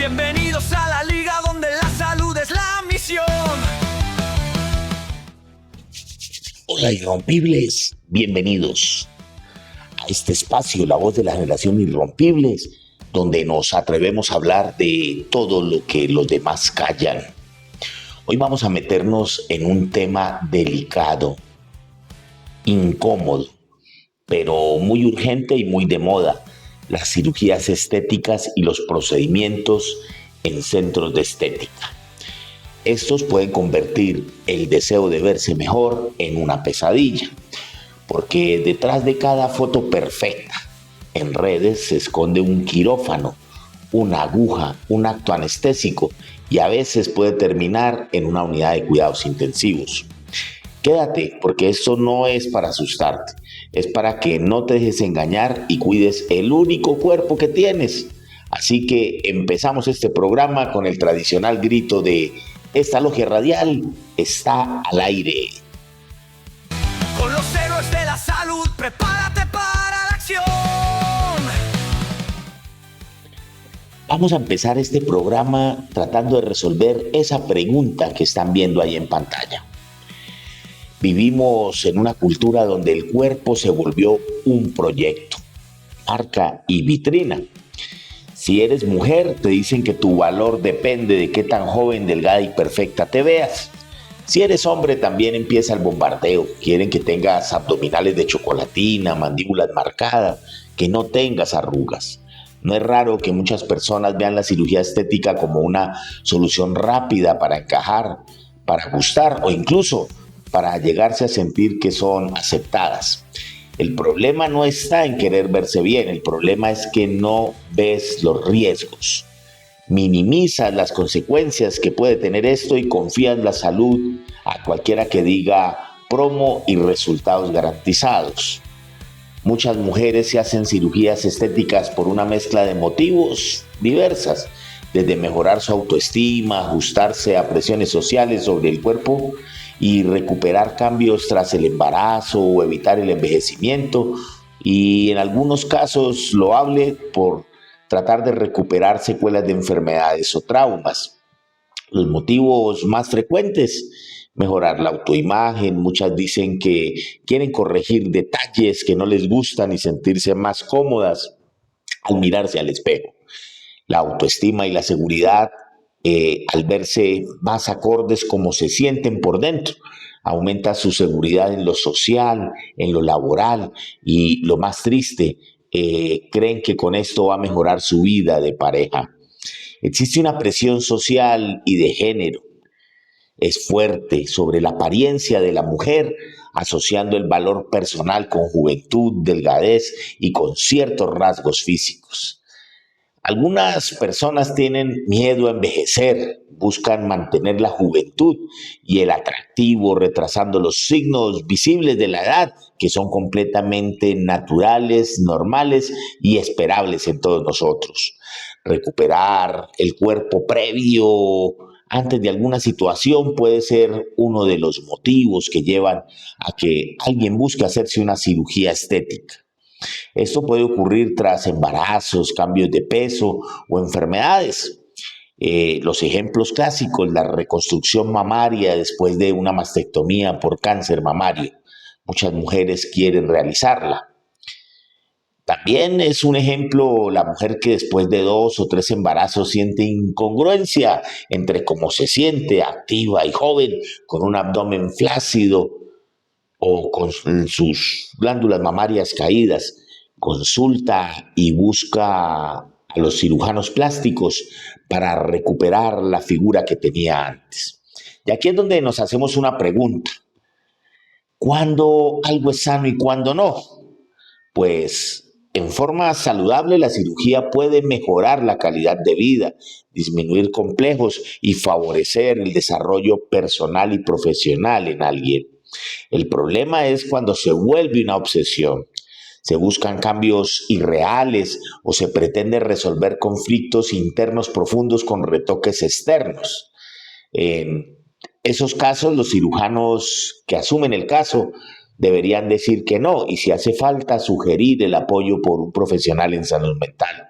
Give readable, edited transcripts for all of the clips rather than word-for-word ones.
Bienvenidos a la liga donde la salud es la misión. Hola irrompibles, bienvenidos a este espacio, la voz de la generación irrompibles, donde nos atrevemos a hablar de todo lo que los demás callan. Hoy vamos a meternos en un tema delicado, incómodo, pero muy urgente y muy de moda: las cirugías estéticas y los procedimientos en centros de estética. Estos pueden convertir el deseo de verse mejor en una pesadilla, porque detrás de cada foto perfecta en redes se esconde un quirófano, una aguja, un acto anestésico y a veces puede terminar en una unidad de cuidados intensivos. Quédate, porque esto no es para asustarte, es para que no te dejes engañar y cuides el único cuerpo que tienes. Así que empezamos este programa con el tradicional grito de: esta logia radial está al aire. Con los héroes de la salud, prepárate para la acción. Vamos a empezar este programa tratando de resolver esa pregunta que están viendo ahí en pantalla. Vivimos en una cultura donde el cuerpo se volvió un proyecto, marca y vitrina. Si eres mujer, te dicen que tu valor depende de qué tan joven, delgada y perfecta te veas. Si eres hombre, también empieza el bombardeo. Quieren que tengas abdominales de chocolatina, mandíbulas marcadas, que no tengas arrugas. No es raro que muchas personas vean la cirugía estética como una solución rápida para encajar, para gustar o incluso para llegarse a sentir que son aceptadas. El problema no está en querer verse bien, el problema es que no ves los riesgos. Minimizas las consecuencias que puede tener esto y confías la salud a cualquiera que diga promo y resultados garantizados. Muchas mujeres se hacen cirugías estéticas por una mezcla de motivos diversas, desde mejorar su autoestima, ajustarse a presiones sociales sobre el cuerpo y recuperar cambios tras el embarazo o evitar el envejecimiento, y en algunos casos loable por tratar de recuperar secuelas de enfermedades o traumas. Los motivos más frecuentes: mejorar la autoimagen. Muchas dicen que quieren corregir detalles que no les gustan y sentirse más cómodas al mirarse al espejo. La autoestima y la seguridad, al verse más acordes como se sienten por dentro, aumenta su seguridad en lo social, en lo laboral y, lo más triste, creen que con esto va a mejorar su vida de pareja. Existe una presión social y de género, es fuerte, sobre la apariencia de la mujer, asociando el valor personal con juventud, delgadez y con ciertos rasgos físicos. Algunas personas tienen miedo a envejecer, buscan mantener la juventud y el atractivo, retrasando los signos visibles de la edad, que son completamente naturales, normales y esperables en todos nosotros. Recuperar el cuerpo previo antes de alguna situación puede ser uno de los motivos que llevan a que alguien busque hacerse una cirugía estética. Esto puede ocurrir tras embarazos, cambios de peso o enfermedades. Los ejemplos clásicos: la reconstrucción mamaria después de una mastectomía por cáncer mamario. Muchas mujeres quieren realizarla. También es un ejemplo la mujer que después de 2 o 3 embarazos siente incongruencia entre cómo se siente, activa y joven, con un abdomen flácido o con sus glándulas mamarias caídas. Consulta y busca a los cirujanos plásticos para recuperar la figura que tenía antes. Y aquí es donde nos hacemos una pregunta: ¿cuándo algo es sano y cuándo no? Pues en forma saludable la cirugía puede mejorar la calidad de vida, disminuir complejos y favorecer el desarrollo personal y profesional en alguien. El problema es cuando se vuelve una obsesión. Se buscan cambios irreales o se pretende resolver conflictos internos profundos con retoques externos. En esos casos, los cirujanos que asumen el caso deberían decir que no, y si hace falta, sugerir el apoyo por un profesional en salud mental.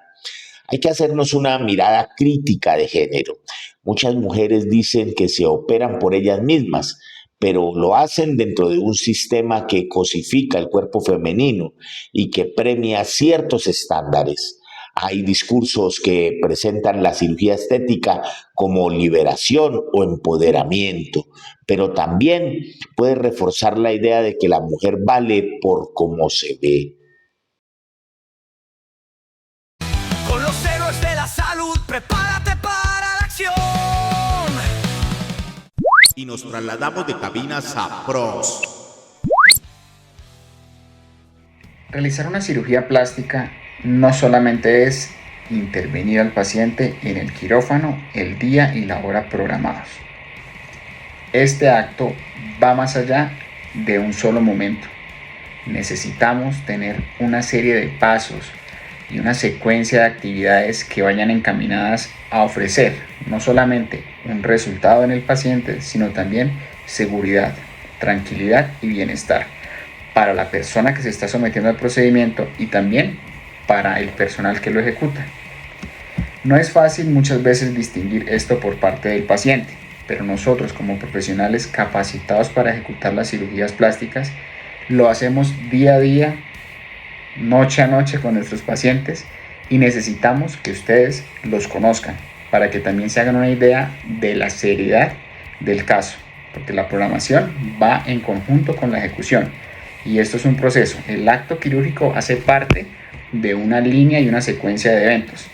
Hay que hacernos una mirada crítica de género. Muchas mujeres dicen que se operan por ellas mismas, pero lo hacen dentro de un sistema que cosifica el cuerpo femenino y que premia ciertos estándares. Hay discursos que presentan la cirugía estética como liberación o empoderamiento, pero también puede reforzar la idea de que la mujer vale por cómo se ve. Con los héroes de la salud, prepárate para la acción. Y nos trasladamos de cabinas a pros. Realizar una cirugía plástica no solamente es intervenir al paciente en el quirófano el día y la hora programados. Este acto va más allá de un solo momento. Necesitamos tener una serie de pasos y una secuencia de actividades que vayan encaminadas a ofrecer no solamente un resultado en el paciente, sino también seguridad, tranquilidad y bienestar para la persona que se está sometiendo al procedimiento y también para el personal que lo ejecuta. No es fácil muchas veces distinguir esto por parte del paciente, pero nosotros como profesionales capacitados para ejecutar las cirugías plásticas lo hacemos día a día, noche a noche con nuestros pacientes y necesitamos que ustedes los conozcan para que también se hagan una idea de la seriedad del caso, porque la programación va en conjunto con la ejecución y esto es un proceso. El acto quirúrgico hace parte de una línea y una secuencia de eventos,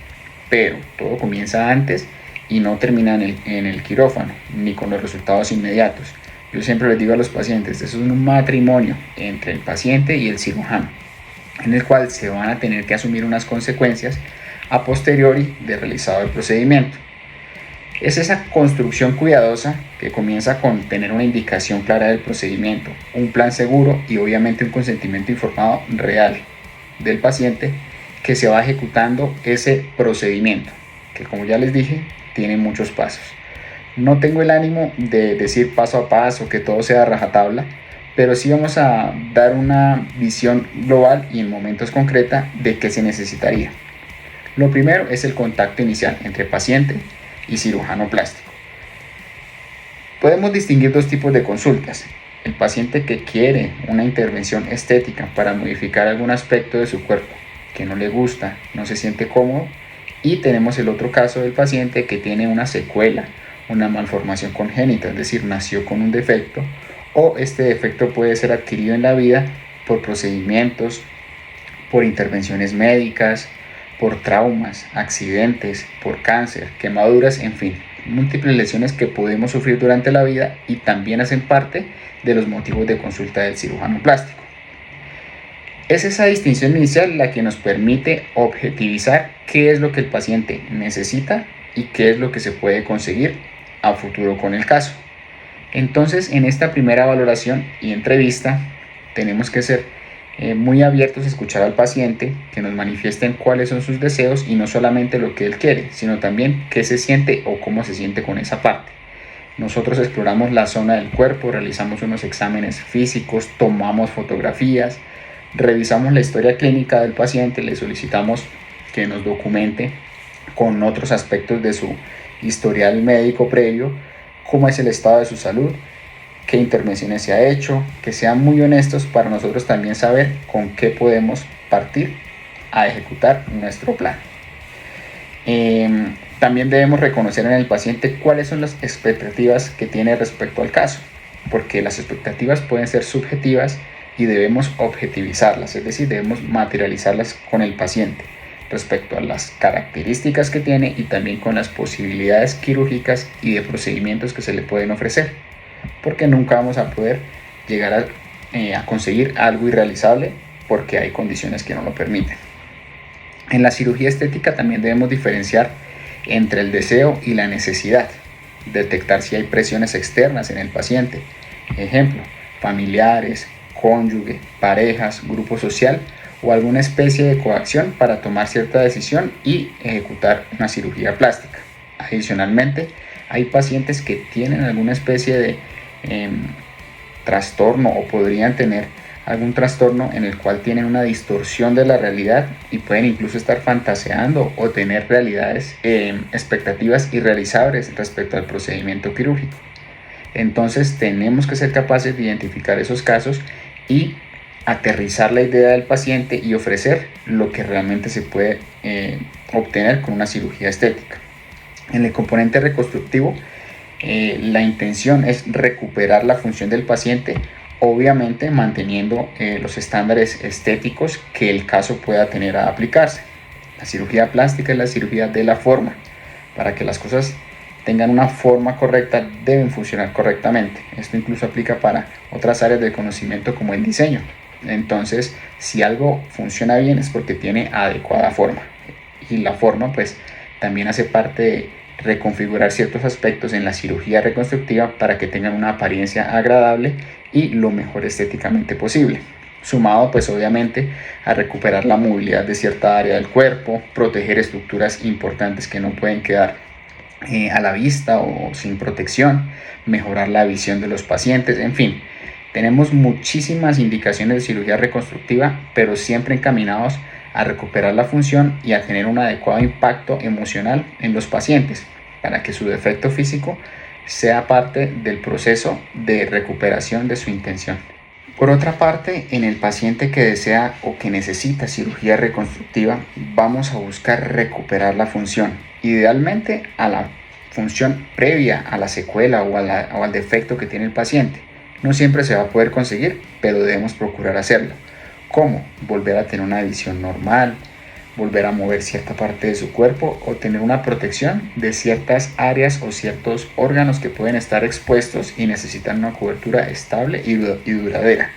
pero todo comienza antes y no termina en el quirófano ni con los resultados inmediatos. Yo siempre les digo a los pacientes, esto es un matrimonio entre el paciente y el cirujano, en el cual se van a tener que asumir unas consecuencias a posteriori de realizado el procedimiento. Es esa construcción cuidadosa que comienza con tener una indicación clara del procedimiento, un plan seguro y obviamente un consentimiento informado real del paciente que se va ejecutando ese procedimiento, que como ya les dije, tiene muchos pasos. No tengo el ánimo de decir paso a paso que todo sea rajatabla, pero sí vamos a dar una visión global y en momentos concreta de qué se necesitaría. Lo primero es el contacto inicial entre paciente y cirujano plástico. Podemos distinguir dos tipos de consultas: el paciente que quiere una intervención estética para modificar algún aspecto de su cuerpo que no le gusta, no se siente cómodo, y tenemos el otro caso del paciente que tiene una secuela, una malformación congénita, es decir, nació con un defecto o este defecto puede ser adquirido en la vida por procedimientos, por intervenciones médicas, por traumas, accidentes, por cáncer, quemaduras, en fin, múltiples lesiones que podemos sufrir durante la vida y también hacen parte de los motivos de consulta del cirujano plástico. Es esa distinción inicial la que nos permite objetivizar qué es lo que el paciente necesita y qué es lo que se puede conseguir a futuro con el caso. Entonces, en esta primera valoración y entrevista tenemos que ser muy abiertos a escuchar al paciente, que nos manifiesten cuáles son sus deseos y no solamente lo que él quiere, sino también qué se siente o cómo se siente con esa parte. Nosotros exploramos la zona del cuerpo, realizamos unos exámenes físicos, tomamos fotografías, revisamos la historia clínica del paciente, le solicitamos que nos documente con otros aspectos de su historial médico previo, cómo es el estado de su salud, qué intervenciones se ha hecho, que sean muy honestos para nosotros también saber con qué podemos partir a ejecutar nuestro plan. También debemos reconocer en el paciente cuáles son las expectativas que tiene respecto al caso, porque las expectativas pueden ser subjetivas y debemos objetivizarlas, es decir, debemos materializarlas con el paciente respecto a las características que tiene y también con las posibilidades quirúrgicas y de procedimientos que se le pueden ofrecer, porque nunca vamos a poder llegar a conseguir algo irrealizable porque hay condiciones que no lo permiten. En la cirugía estética también debemos diferenciar entre el deseo y la necesidad, detectar si hay presiones externas en el paciente, ejemplo, familiares, cónyuge, parejas, grupo social o alguna especie de coacción para tomar cierta decisión y ejecutar una cirugía plástica. Adicionalmente, hay pacientes que tienen alguna especie de trastorno o podrían tener algún trastorno en el cual tienen una distorsión de la realidad y pueden incluso estar fantaseando o tener expectativas irrealizables respecto al procedimiento quirúrgico. Entonces tenemos que ser capaces de identificar esos casos y aterrizar la idea del paciente y ofrecer lo que realmente se puede obtener con una cirugía estética. En el componente reconstructivo, la intención es recuperar la función del paciente, obviamente manteniendo los estándares estéticos que el caso pueda tener a aplicarse. La cirugía plástica es la cirugía de la forma. Para que las cosas tengan una forma correcta, deben funcionar correctamente. Esto incluso aplica para otras áreas del conocimiento como el diseño. Entonces, si algo funciona bien es porque tiene adecuada forma. Y la forma pues también hace parte de reconfigurar ciertos aspectos en la cirugía reconstructiva para que tengan una apariencia agradable y lo mejor estéticamente posible, sumado pues obviamente a recuperar la movilidad de cierta área del cuerpo, proteger estructuras importantes que no pueden quedar a la vista o sin protección, mejorar la visión de los pacientes, en fin. Tenemos muchísimas indicaciones de cirugía reconstructiva, pero siempre encaminados a recuperar la función y a tener un adecuado impacto emocional en los pacientes para que su defecto físico sea parte del proceso de recuperación de su intención. Por otra parte, en el paciente que desea o que necesita cirugía reconstructiva, vamos a buscar recuperar la función, idealmente a la función previa a la secuela o al defecto que tiene el paciente. No siempre se va a poder conseguir, pero debemos procurar hacerlo. ¿Cómo? Volver a tener una visión normal, volver a mover cierta parte de su cuerpo o tener una protección de ciertas áreas o ciertos órganos que pueden estar expuestos y necesitan una cobertura estable y duradera,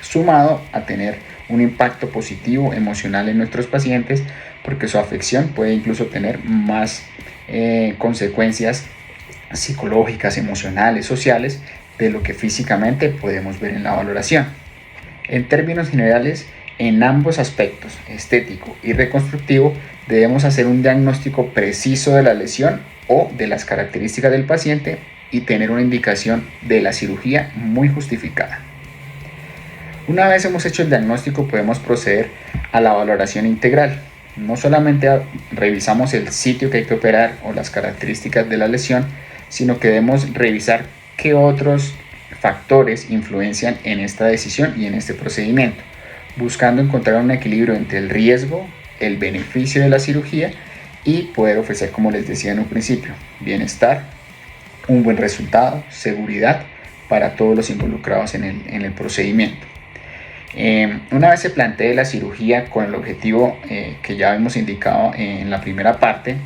sumado a tener un impacto positivo emocional en nuestros pacientes, porque su afección puede incluso tener más consecuencias psicológicas, emocionales, sociales de lo que físicamente podemos ver en la valoración. En términos generales, en ambos aspectos, estético y reconstructivo, debemos hacer un diagnóstico preciso de la lesión o de las características del paciente y tener una indicación de la cirugía muy justificada. Una vez hemos hecho el diagnóstico, podemos proceder a la valoración integral. No solamente revisamos el sitio que hay que operar o las características de la lesión, sino que debemos revisar qué otros factores influencian en esta decisión y en este procedimiento, buscando encontrar un equilibrio entre el riesgo, el beneficio de la cirugía y poder ofrecer, como les decía en un principio, bienestar, un buen resultado, seguridad para todos los involucrados en el procedimiento. Una vez se plantee la cirugía con el objetivo que ya hemos indicado en la primera parte,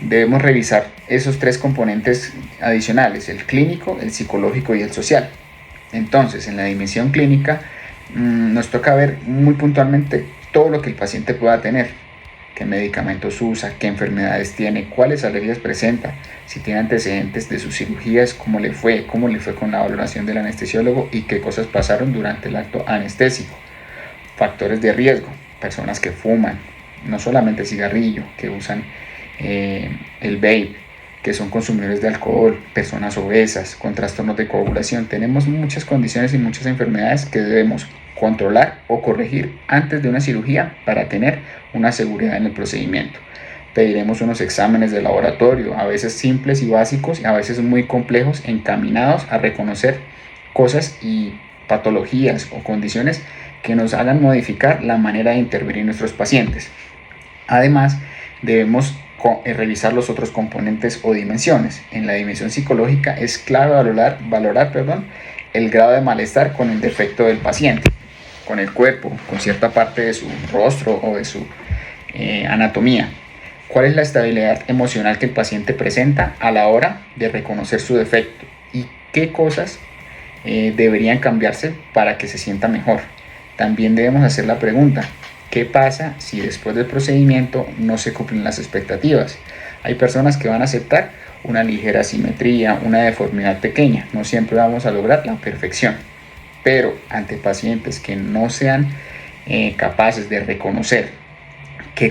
debemos revisar esos tres componentes adicionales: el clínico, el psicológico y el social. Entonces, en la dimensión clínica nos toca ver muy puntualmente todo lo que el paciente pueda tener: qué medicamentos usa, qué enfermedades tiene, cuáles alergias presenta, si tiene antecedentes de sus cirugías, cómo le fue con la valoración del anestesiólogo y qué cosas pasaron durante el acto anestésico. Factores de riesgo: personas que fuman, no solamente cigarrillo, que usan el vape, que son consumidores de alcohol, personas obesas, con trastornos de coagulación. Tenemos muchas condiciones y muchas enfermedades que debemos controlar o corregir antes de una cirugía para tener una seguridad en el procedimiento. Pediremos unos exámenes de laboratorio, a veces simples y básicos y a veces muy complejos, encaminados a reconocer cosas y patologías o condiciones que nos hagan modificar la manera de intervenir en nuestros pacientes. Además, debemos revisar los otros componentes o dimensiones. En la dimensión psicológica es clave valorar el grado de malestar con el defecto del paciente, con el cuerpo, con cierta parte de su rostro o de su anatomía. ¿Cuál es la estabilidad emocional que el paciente presenta a la hora de reconocer su defecto? ¿Y qué cosas deberían cambiarse para que se sienta mejor? También debemos hacer la pregunta: ¿qué pasa si después del procedimiento no se cumplen las expectativas? Hay personas que van a aceptar una ligera asimetría, una deformidad pequeña. No siempre vamos a lograr la perfección. Pero ante pacientes que no sean capaces de reconocer que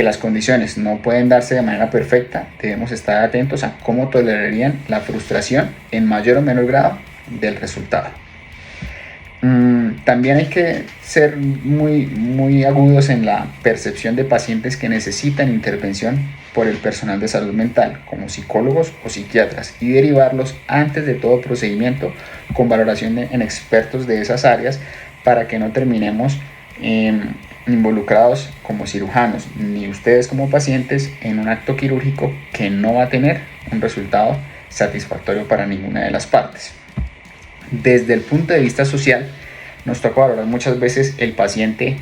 las condiciones no pueden darse de manera perfecta, debemos estar atentos a cómo tolerarían la frustración en mayor o menor grado del resultado. También hay que ser muy agudos en la percepción de pacientes que necesitan intervención por el personal de salud mental, como psicólogos o psiquiatras, y derivarlos antes de todo procedimiento con valoración en expertos de esas áreas, para que no terminemos involucrados como cirujanos, ni ustedes como pacientes, en un acto quirúrgico que no va a tener un resultado satisfactorio para ninguna de las partes. Desde el punto de vista social, nos toca valorar muchas veces el paciente,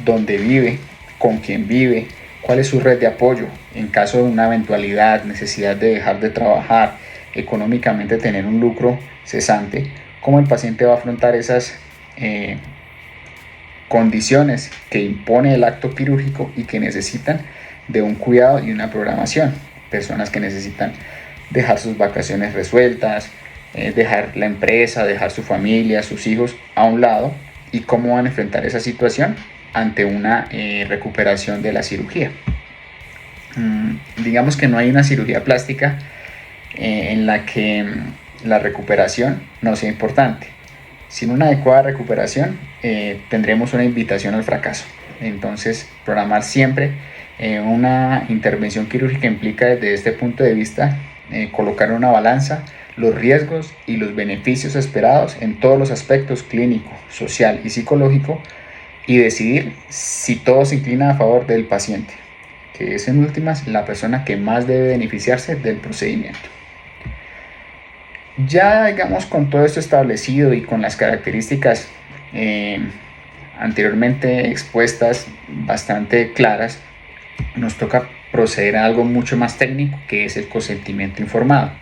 dónde vive, con quién vive, cuál es su red de apoyo en caso de una eventualidad, necesidad de dejar de trabajar, económicamente tener un lucro cesante, cómo el paciente va a afrontar esas condiciones que impone el acto quirúrgico y que necesitan de un cuidado y una programación. Personas que necesitan dejar sus vacaciones resueltas, dejar la empresa, dejar su familia, sus hijos a un lado, y cómo van a enfrentar esa situación ante una recuperación de la cirugía. Digamos que no hay una cirugía plástica en la que la recuperación no sea importante. Sin una adecuada recuperación tendremos una invitación al fracaso. Entonces, programar siempre una intervención quirúrgica implica, desde este punto de vista, colocar en una balanza los riesgos y los beneficios esperados en todos los aspectos clínico, social y psicológico, y decidir si todo se inclina a favor del paciente, que es en últimas la persona que más debe beneficiarse del procedimiento. Ya, digamos, con todo esto establecido y con las características anteriormente expuestas bastante claras, nos toca proceder a algo mucho más técnico, que es el consentimiento informado.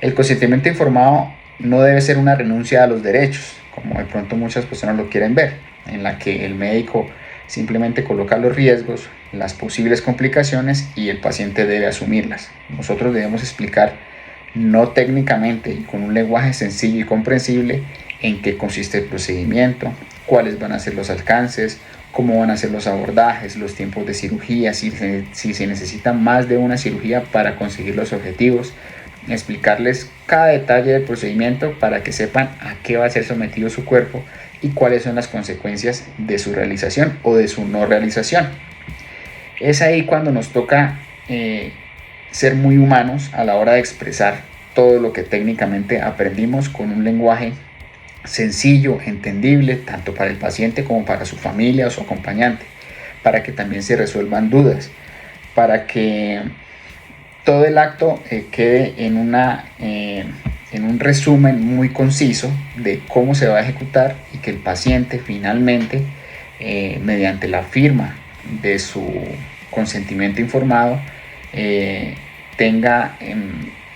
El consentimiento informado no debe ser una renuncia a los derechos, como de pronto muchas personas lo quieren ver, en la que el médico simplemente coloca los riesgos, las posibles complicaciones, y el paciente debe asumirlas. Nosotros debemos explicar, no técnicamente y con un lenguaje sencillo y comprensible, en qué consiste el procedimiento, cuáles van a ser los alcances, cómo van a ser los abordajes, los tiempos de cirugía, si se necesita más de una cirugía para conseguir los objetivos. Explicarles cada detalle del procedimiento para que sepan a qué va a ser sometido su cuerpo y cuáles son las consecuencias de su realización o de su no realización. Es ahí cuando nos toca ser muy humanos a la hora de expresar todo lo que técnicamente aprendimos con un lenguaje sencillo, entendible, tanto para el paciente como para su familia o su acompañante, para que también se resuelvan dudas, para que todo el acto quede en un resumen muy conciso de cómo se va a ejecutar, y que el paciente finalmente, mediante la firma de su consentimiento informado, tenga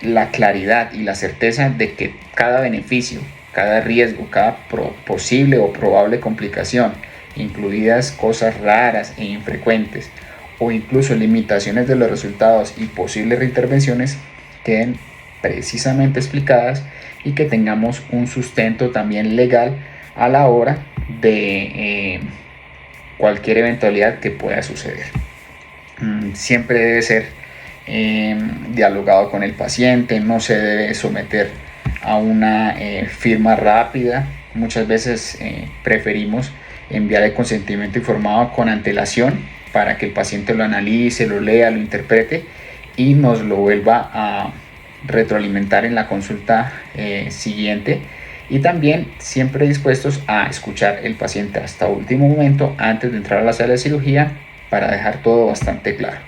la claridad y la certeza de que cada beneficio, cada riesgo, cada posible o probable complicación, incluidas cosas raras e infrecuentes, o incluso limitaciones de los resultados y posibles reintervenciones, queden precisamente explicadas, y que tengamos un sustento también legal a la hora de cualquier eventualidad que pueda suceder. Siempre debe ser dialogado con el paciente, no se debe someter a una firma rápida. Muchas veces preferimos enviar el consentimiento informado con antelación, para que el paciente lo analice, lo lea, lo interprete y nos lo vuelva a retroalimentar en la consulta siguiente. Y también siempre dispuestos a escuchar el paciente hasta último momento antes de entrar a la sala de cirugía, para dejar todo bastante claro.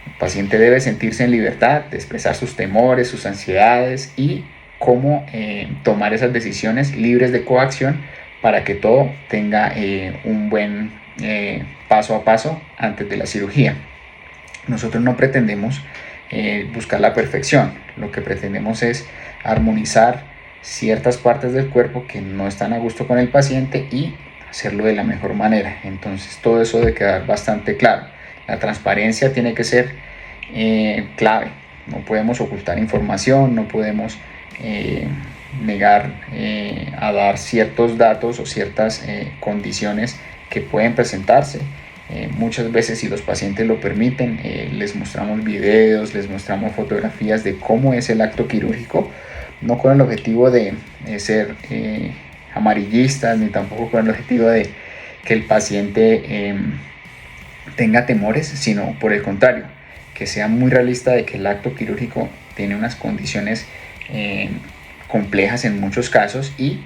El paciente debe sentirse en libertad de expresar sus temores, sus ansiedades, y cómo tomar esas decisiones libres de coacción, para que todo tenga un buen paso a paso antes de la cirugía. Nosotros no pretendemos buscar la perfección, lo que pretendemos es armonizar ciertas partes del cuerpo que no están a gusto con el paciente y hacerlo de la mejor manera. Entonces todo eso debe quedar bastante claro. La transparencia tiene que ser clave, no podemos ocultar información, no podemos negar a dar ciertos datos o ciertas condiciones que pueden presentarse. Muchas veces, si los pacientes lo permiten, les mostramos videos, les mostramos fotografías de cómo es el acto quirúrgico, no con el objetivo de ser amarillistas ni tampoco con el objetivo de que el paciente tenga temores, sino por el contrario, que sea muy realista de que el acto quirúrgico tiene unas condiciones complejas en muchos casos y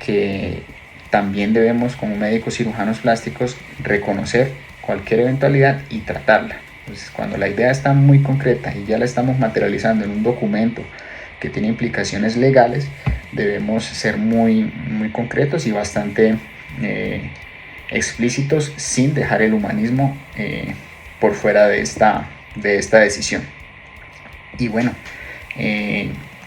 que también debemos como médicos cirujanos plásticos reconocer cualquier eventualidad y tratarla. Entonces, cuando la idea está muy concreta y ya la estamos materializando en un documento que tiene implicaciones legales, debemos ser muy concretos y bastante explícitos sin dejar el humanismo por fuera de esta decisión. Y bueno,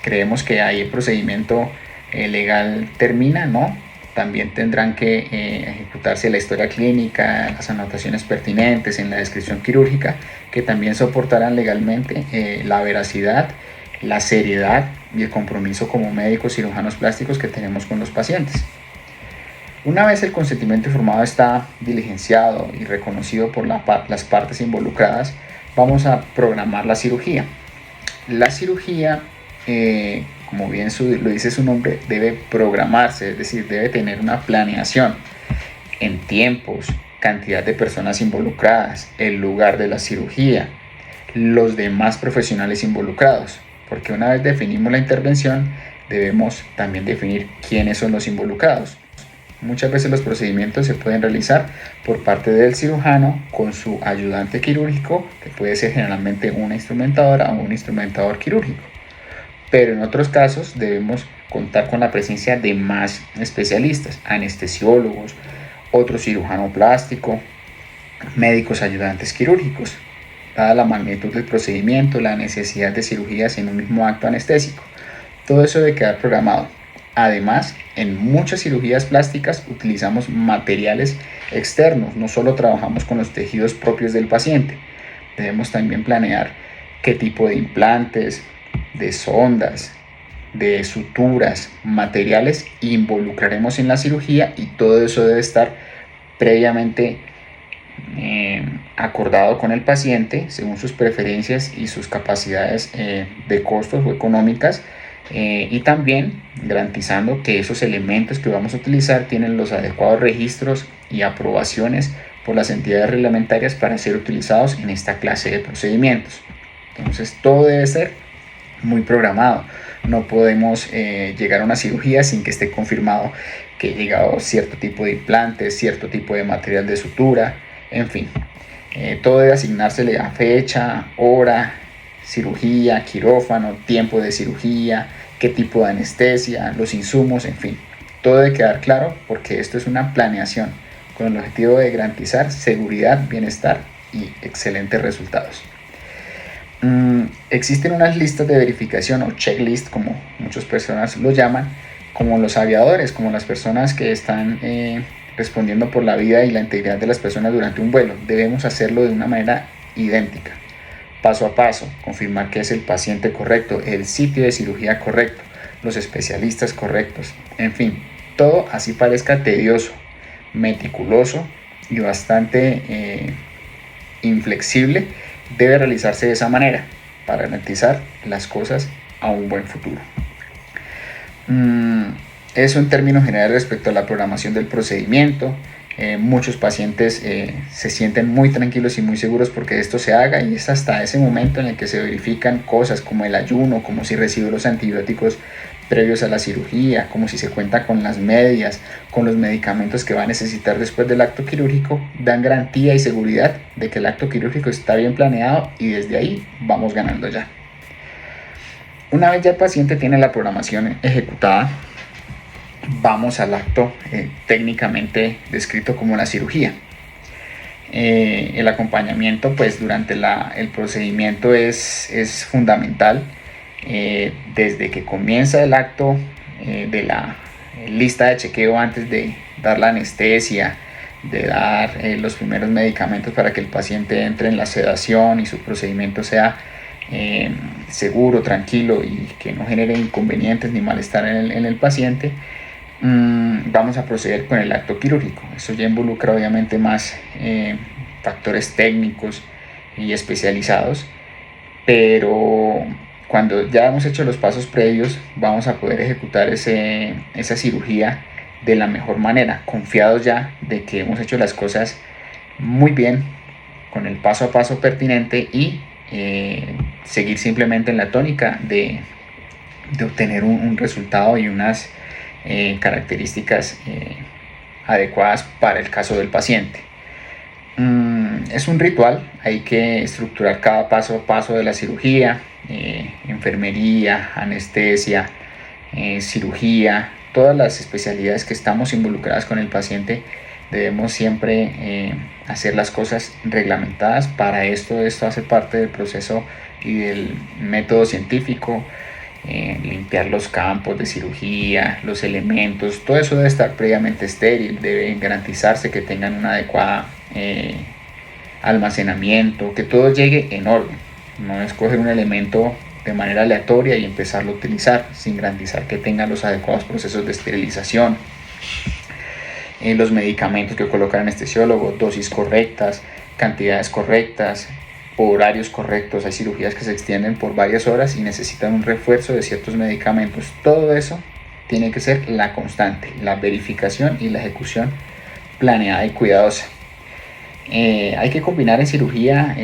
creemos que ahí el procedimiento legal termina, ¿no? También tendrán que ejecutarse la historia clínica, las anotaciones pertinentes en la descripción quirúrgica, que también soportarán legalmente la veracidad, la seriedad y el compromiso como médicos cirujanos plásticos que tenemos con los pacientes. Una vez el consentimiento informado está diligenciado y reconocido por las partes involucradas, vamos a programar la cirugía. La cirugía, como bien lo dice su nombre, debe programarse, es decir, debe tener una planeación en tiempos, cantidad de personas involucradas, el lugar de la cirugía, los demás profesionales involucrados, porque una vez definimos la intervención, debemos también definir quiénes son los involucrados. Muchas veces los procedimientos se pueden realizar por parte del cirujano con su ayudante quirúrgico, que puede ser generalmente una instrumentadora o un instrumentador quirúrgico. Pero en otros casos debemos contar con la presencia de más especialistas, anestesiólogos, otro cirujano plástico, médicos ayudantes quirúrgicos, dada la magnitud del procedimiento, la necesidad de cirugías en un mismo acto anestésico. Todo eso debe quedar programado. Además, en muchas cirugías plásticas utilizamos materiales externos, no solo trabajamos con los tejidos propios del paciente. Debemos también planear qué tipo de implantes, de sondas, de suturas, materiales involucraremos en la cirugía, y todo eso debe estar previamente acordado con el paciente según sus preferencias y sus capacidades de costos o económicas, y también garantizando que esos elementos que vamos a utilizar tienen los adecuados registros y aprobaciones por las entidades reglamentarias para ser utilizados en esta clase de procedimientos. Entonces todo debe ser muy programado. No podemos llegar a una cirugía sin que esté confirmado que ha llegado cierto tipo de implantes, cierto tipo de material de sutura, en fin. Todo debe asignársele a fecha, hora, cirugía, quirófano, tiempo de cirugía, qué tipo de anestesia, los insumos, en fin. Todo debe quedar claro porque esto es una planeación con el objetivo de garantizar seguridad, bienestar y excelentes resultados. Existen unas listas de verificación o checklist, como muchas personas lo llaman, como los aviadores, como las personas que están respondiendo por la vida y la integridad de las personas durante un vuelo. Debemos hacerlo de una manera idéntica, paso a paso, confirmar que es el paciente correcto, el sitio de cirugía correcto, los especialistas correctos, en fin, todo así parezca tedioso, meticuloso y bastante inflexible, debe realizarse de esa manera para garantizar las cosas a un buen futuro. Eso en términos generales respecto a la programación del procedimiento. Muchos pacientes se sienten muy tranquilos y muy seguros porque esto se haga, y es hasta ese momento en el que se verifican cosas como el ayuno, como si recibe los antibióticos previos a la cirugía, como si se cuenta con las medias, con los medicamentos que va a necesitar después del acto quirúrgico, dan garantía y seguridad de que el acto quirúrgico está bien planeado, y desde ahí vamos ganando ya. Una vez ya el paciente tiene la programación ejecutada, vamos al acto técnicamente descrito como la cirugía. El acompañamiento pues durante el procedimiento es fundamental, desde que comienza el acto, de la lista de chequeo antes de dar la anestesia, de dar los primeros medicamentos para que el paciente entre en la sedación y su procedimiento sea seguro, tranquilo y que no genere inconvenientes ni malestar en el paciente. Vamos a proceder con el acto quirúrgico. Eso ya involucra obviamente más factores técnicos y especializados, pero cuando ya hemos hecho los pasos previos, vamos a poder ejecutar esa cirugía de la mejor manera, confiados ya de que hemos hecho las cosas muy bien, con el paso a paso pertinente y seguir simplemente en la tónica de obtener un resultado y unas características adecuadas para el caso del paciente. Es un ritual, hay que estructurar cada paso a paso de la cirugía, enfermería, anestesia, cirugía, todas las especialidades que estamos involucradas con el paciente. Debemos siempre hacer las cosas reglamentadas. Para esto hace parte del proceso y del método científico. Limpiar los campos de cirugía, los elementos, todo eso debe estar previamente estéril, debe garantizarse que tengan una adecuada almacenamiento, que todo llegue en orden. No escoger un elemento de manera aleatoria y empezarlo a utilizar sin garantizar que tenga los adecuados procesos de esterilización. Los medicamentos que coloca el anestesiólogo, dosis correctas, cantidades correctas, horarios correctos. Hay cirugías que se extienden por varias horas y necesitan un refuerzo de ciertos medicamentos. Todo eso tiene que ser la constante, la verificación y la ejecución planeada y cuidadosa. Hay que combinar en cirugía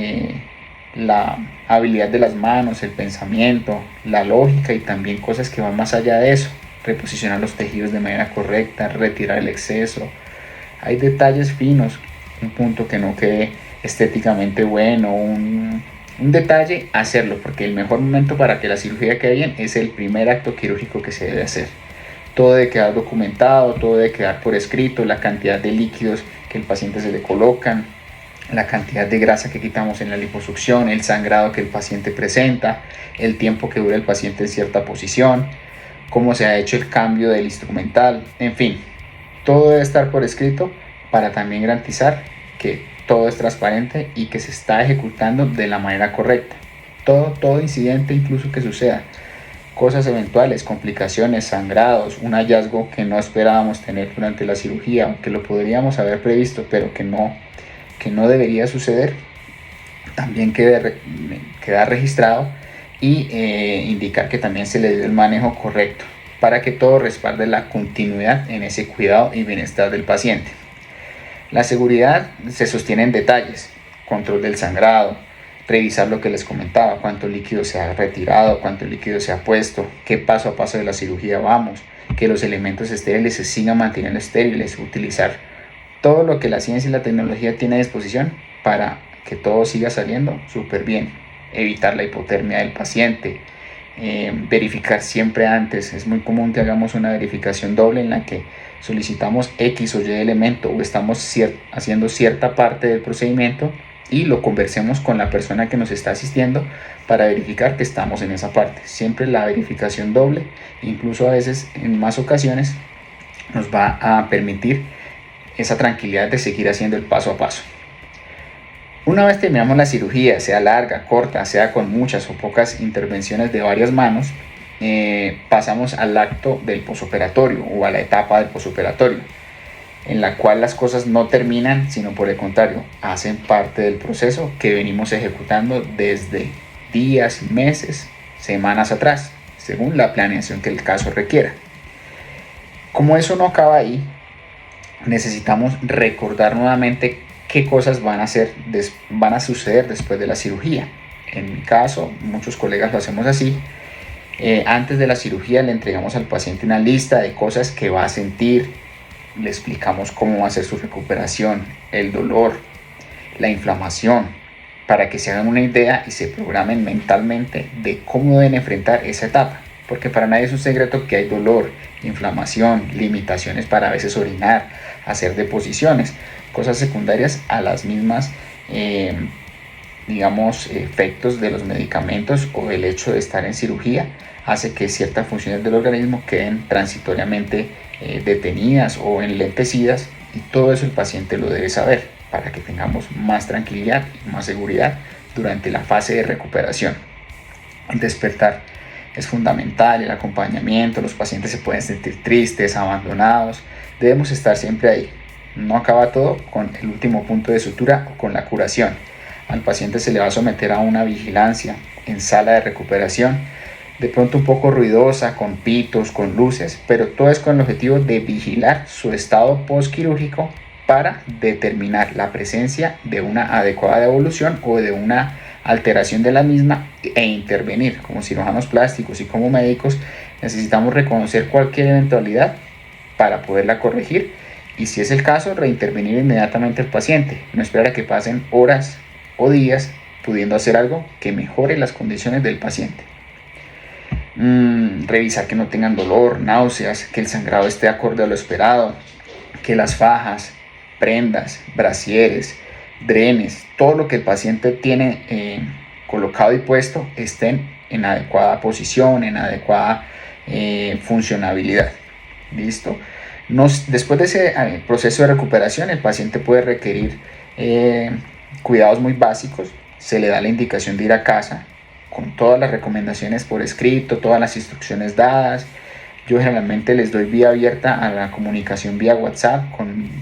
la habilidad de las manos, el pensamiento, la lógica y también cosas que van más allá de eso. Reposicionar los tejidos de manera correcta, retirar el exceso. Hay detalles finos, un punto que no quede estéticamente bueno, un detalle, hacerlo, porque el mejor momento para que la cirugía quede bien es el primer acto quirúrgico que se debe hacer. Todo debe quedar documentado, todo debe quedar por escrito, la cantidad de líquidos que el paciente se le colocan, la cantidad de grasa que quitamos en la liposucción, el sangrado que el paciente presenta, el tiempo que dura el paciente en cierta posición, cómo se ha hecho el cambio del instrumental, en fin, todo debe estar por escrito para también garantizar que todo es transparente y que se está ejecutando de la manera correcta. Todo incidente incluso que suceda, cosas eventuales, complicaciones, sangrados, un hallazgo que no esperábamos tener durante la cirugía, aunque lo podríamos haber previsto, pero que no debería suceder, también queda registrado y indicar que también se le dio el manejo correcto para que todo respalde la continuidad en ese cuidado y bienestar del paciente. La seguridad se sostiene en detalles: control del sangrado, revisar lo que les comentaba, cuánto líquido se ha retirado, cuánto líquido se ha puesto, qué paso a paso de la cirugía vamos, que los elementos estériles se sigan manteniendo estériles, utilizar todo lo que la ciencia y la tecnología tiene a disposición para que todo siga saliendo súper bien. Evitar la hipotermia del paciente, verificar siempre antes. Es muy común que hagamos una verificación doble en la que solicitamos X o Y elemento o estamos haciendo cierta parte del procedimiento y lo conversemos con la persona que nos está asistiendo para verificar que estamos en esa parte. Siempre la verificación doble, incluso a veces en más ocasiones, nos va a permitir esa tranquilidad de seguir haciendo el paso a paso. Una vez terminamos la cirugía, sea larga, corta, sea con muchas o pocas intervenciones de varias manos, pasamos al acto del posoperatorio o a la etapa del posoperatorio, en la cual las cosas no terminan, sino por el contrario, hacen parte del proceso que venimos ejecutando desde días, meses, semanas atrás, según la planeación que el caso requiera. Como eso no acaba ahí, necesitamos recordar nuevamente qué cosas van a suceder después de la cirugía. En mi caso, muchos colegas lo hacemos así. Antes de la cirugía le entregamos al paciente una lista de cosas que va a sentir, le explicamos cómo va a ser su recuperación, el dolor, la inflamación, para que se hagan una idea y se programen mentalmente de cómo deben enfrentar esa etapa. Porque para nadie es un secreto que hay dolor, inflamación, limitaciones para a veces orinar, hacer deposiciones, cosas secundarias a las mismas, efectos de los medicamentos o el hecho de estar en cirugía hace que ciertas funciones del organismo queden transitoriamente detenidas o enlentecidas, y todo eso el paciente lo debe saber para que tengamos más tranquilidad y más seguridad durante la fase de recuperación. El despertar es fundamental, el acompañamiento, los pacientes se pueden sentir tristes, abandonados, debemos estar siempre ahí. No acaba todo con el último punto de sutura o con la curación. Al paciente se le va a someter a una vigilancia en sala de recuperación de pronto un poco ruidosa, con pitos, con luces, pero todo es con el objetivo de vigilar su estado postquirúrgico para determinar la presencia de una adecuada evolución o de una alteración de la misma e intervenir. Como cirujanos plásticos y como médicos necesitamos reconocer cualquier eventualidad para poderla corregir y, si es el caso, reintervenir inmediatamente al paciente, no esperar a que pasen horas o días, pudiendo hacer algo que mejore las condiciones del paciente. Revisar que no tengan dolor, náuseas, que el sangrado esté acorde a lo esperado, que las fajas, prendas, brasieres, drenes, todo lo que el paciente tiene colocado y puesto estén en adecuada posición, en adecuada funcionabilidad. ¿Listo? Después de ese proceso de recuperación, el paciente puede requerir cuidados muy básicos. Se le da la indicación de ir a casa con todas las recomendaciones por escrito, todas las instrucciones dadas. Yo generalmente les doy vía abierta a la comunicación vía WhatsApp,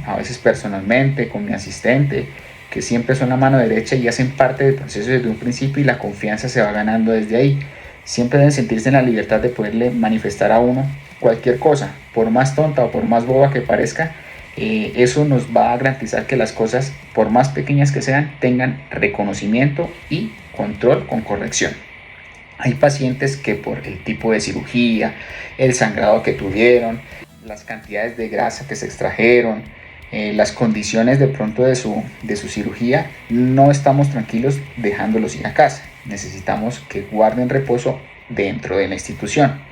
a veces personalmente, con mi asistente, que siempre son la mano derecha y hacen parte del proceso desde un principio, y la confianza se va ganando desde ahí. Siempre deben sentirse en la libertad de poderle manifestar a uno cualquier cosa, por más tonta o por más boba que parezca. Eso nos va a garantizar que las cosas, por más pequeñas que sean, tengan reconocimiento y control con corrección. Hay pacientes que por el tipo de cirugía, el sangrado que tuvieron, las cantidades de grasa que se extrajeron, las condiciones de pronto de su cirugía, no estamos tranquilos dejándolos ir a casa. Necesitamos que guarden reposo dentro de la institución.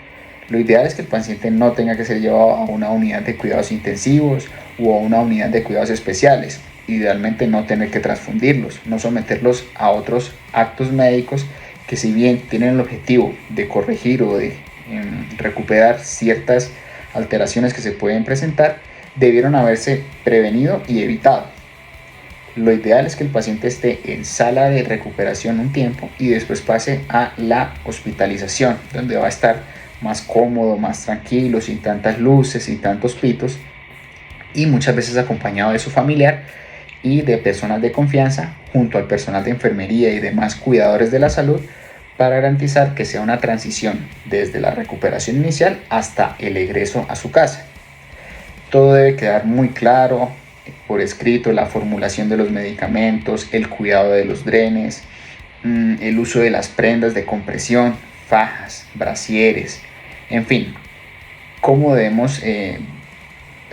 Lo ideal es que el paciente no tenga que ser llevado a una unidad de cuidados intensivos o a una unidad de cuidados especiales. Idealmente no tener que transfundirlos, no someterlos a otros actos médicos que, si bien tienen el objetivo de corregir o de recuperar ciertas alteraciones que se pueden presentar, debieron haberse prevenido y evitado. Lo ideal es que el paciente esté en sala de recuperación un tiempo y después pase a la hospitalización, donde va a estar más cómodo, más tranquilo, sin tantas luces, sin tantos pitos, y muchas veces acompañado de su familiar y de personas de confianza, junto al personal de enfermería y demás cuidadores de la salud, para garantizar que sea una transición desde la recuperación inicial hasta el egreso a su casa. Todo debe quedar muy claro por escrito: la formulación de los medicamentos, el cuidado de los drenes, el uso de las prendas de compresión, fajas, brasieres, en fin, cómo debemos de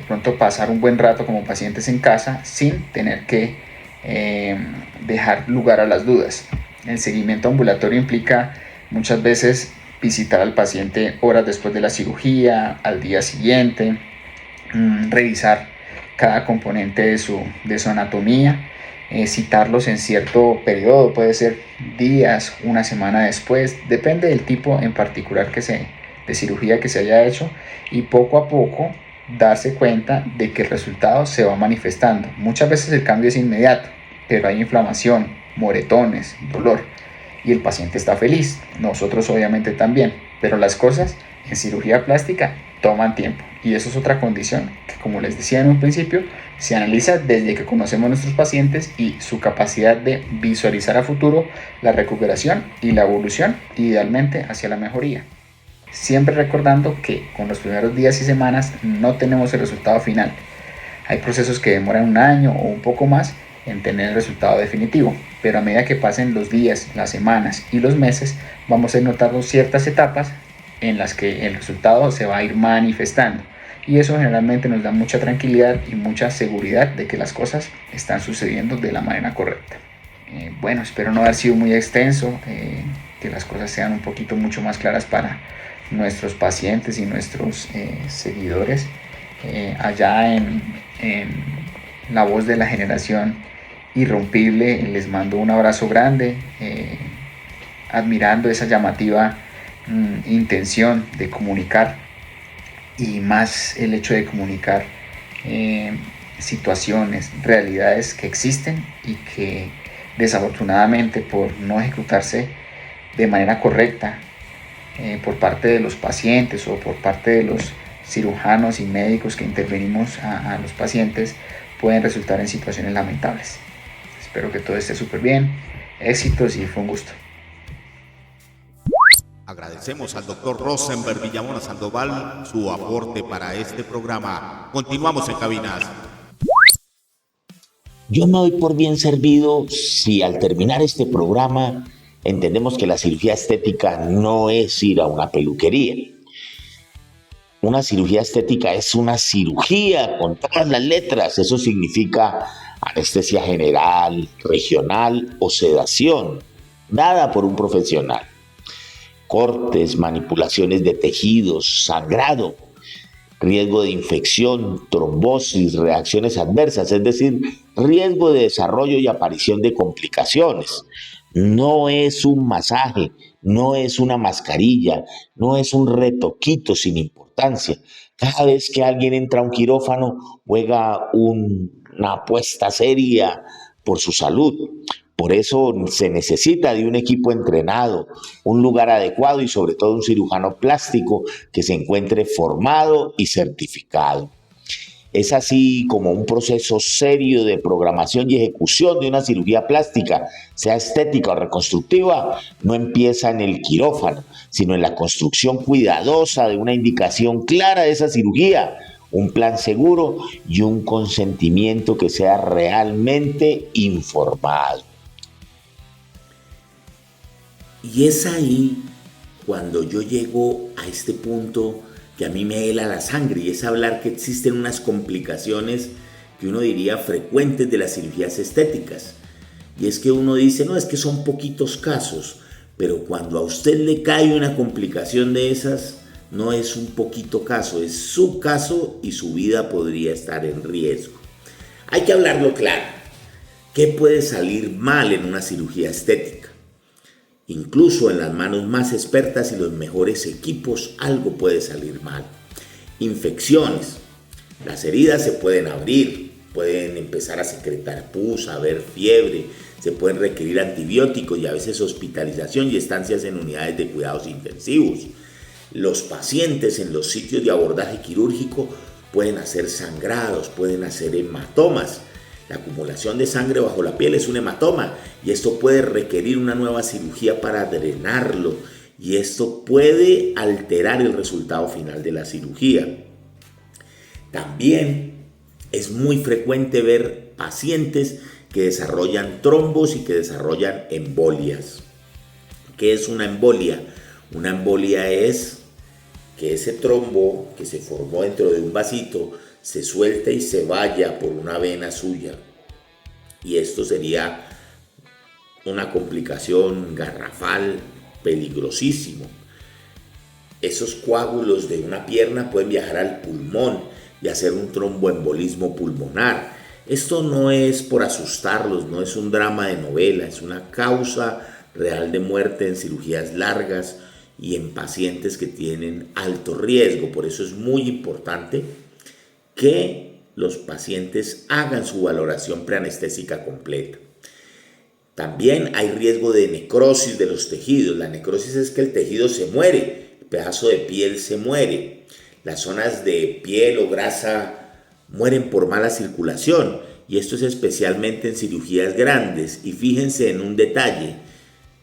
pronto pasar un buen rato como pacientes en casa sin tener que dejar lugar a las dudas. El seguimiento ambulatorio implica muchas veces visitar al paciente horas después de la cirugía, al día siguiente, revisar cada componente de su anatomía, citarlos en cierto periodo, puede ser días, una semana después, depende del tipo en particular de cirugía que se haya hecho, y poco a poco darse cuenta de que el resultado se va manifestando. Muchas veces el cambio es inmediato, pero hay inflamación, moretones, dolor, y el paciente está feliz, nosotros obviamente también, pero las cosas en cirugía plástica toman tiempo, y eso es otra condición que, como les decía en un principio, se analiza desde que conocemos a nuestros pacientes y su capacidad de visualizar a futuro la recuperación y la evolución, idealmente hacia la mejoría. Siempre recordando que con los primeros días y semanas no tenemos el resultado final. Hay procesos que demoran un año o un poco más en tener el resultado definitivo, pero a medida que pasen los días, las semanas y los meses, vamos a ir notando ciertas etapas en las que el resultado se va a ir manifestando, y eso generalmente nos da mucha tranquilidad y mucha seguridad de que las cosas están sucediendo de la manera correcta. Bueno, espero no haber sido muy extenso, que las cosas sean un poquito mucho más claras para nuestros pacientes y nuestros seguidores. Allá en La Voz de la Generación Irrompible les mando un abrazo grande, admirando esa llamativa intención de comunicar, y más el hecho de comunicar situaciones, realidades que existen y que desafortunadamente, por no ejecutarse de manera correcta por parte de los pacientes o por parte de los cirujanos y médicos que intervenimos a los pacientes, pueden resultar en situaciones lamentables. Espero que todo esté súper bien, éxitos, y fue un gusto. Agradecemos al doctor Rosenberg Villamona Sandoval su aporte para este programa. Continuamos en Cabinas. Yo me doy por bien servido si al terminar este programa entendemos que la cirugía estética no es ir a una peluquería. Una cirugía estética es una cirugía con todas las letras. Eso significa anestesia general, regional o sedación, dada por un profesional. Cortes, manipulaciones de tejidos, sangrado, riesgo de infección, trombosis, reacciones adversas, es decir, riesgo de desarrollo y aparición de complicaciones. No es un masaje, no es una mascarilla, no es un retoquito sin importancia. Cada vez que alguien entra a un quirófano, juega una apuesta seria por su salud. Por eso se necesita de un equipo entrenado, un lugar adecuado y sobre todo un cirujano plástico que se encuentre formado y certificado. Es así como un proceso serio de programación y ejecución de una cirugía plástica, sea estética o reconstructiva, no empieza en el quirófano, sino en la construcción cuidadosa de una indicación clara de esa cirugía, un plan seguro y un consentimiento que sea realmente informado. Y es ahí cuando yo llego a este punto que a mí me hela la sangre, y es hablar que existen unas complicaciones que uno diría frecuentes de las cirugías estéticas. Y es que uno dice, no, es que son poquitos casos, pero cuando a usted le cae una complicación de esas, no es un poquito caso, es su caso y su vida podría estar en riesgo. Hay que hablarlo claro. ¿Qué puede salir mal en una cirugía estética? Incluso en las manos más expertas y los mejores equipos, algo puede salir mal. Infecciones. Las heridas se pueden abrir, pueden empezar a secretar pus, haber fiebre, se pueden requerir antibióticos y a veces hospitalización y estancias en unidades de cuidados intensivos. Los pacientes en los sitios de abordaje quirúrgico pueden hacer sangrados, pueden hacer hematomas. La acumulación de sangre bajo la piel es un hematoma y esto puede requerir una nueva cirugía para drenarlo y esto puede alterar el resultado final de la cirugía. También es muy frecuente ver pacientes que desarrollan trombos y que desarrollan embolias. ¿Qué es una embolia? Una embolia es que ese trombo que se formó dentro de un vasito se suelta y se vaya por una vena suya. Y esto sería una complicación garrafal, peligrosísimo. Esos coágulos de una pierna pueden viajar al pulmón y hacer un tromboembolismo pulmonar. Esto no es por asustarlos, no es un drama de novela, es una causa real de muerte en cirugías largas y en pacientes que tienen alto riesgo. Por eso es muy importante que los pacientes hagan su valoración preanestésica completa. También hay riesgo de necrosis de los tejidos. La necrosis es que el tejido se muere, el pedazo de piel se muere. Las zonas de piel o grasa mueren por mala circulación y esto es especialmente en cirugías grandes. Y fíjense en un detalle,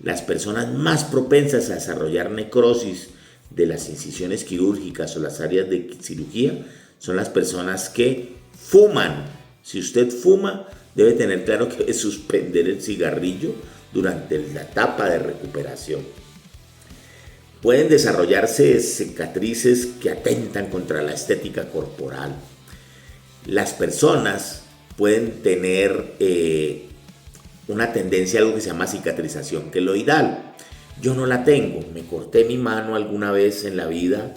las personas más propensas a desarrollar necrosis de las incisiones quirúrgicas o las áreas de cirugía son las personas que fuman. Si usted fuma, debe tener claro que debe suspender el cigarrillo durante la etapa de recuperación. Pueden desarrollarse cicatrices que atentan contra la estética corporal. Las personas pueden tener una tendencia a algo que se llama cicatrización queloidal. Yo no la tengo, me corté mi mano alguna vez en la vida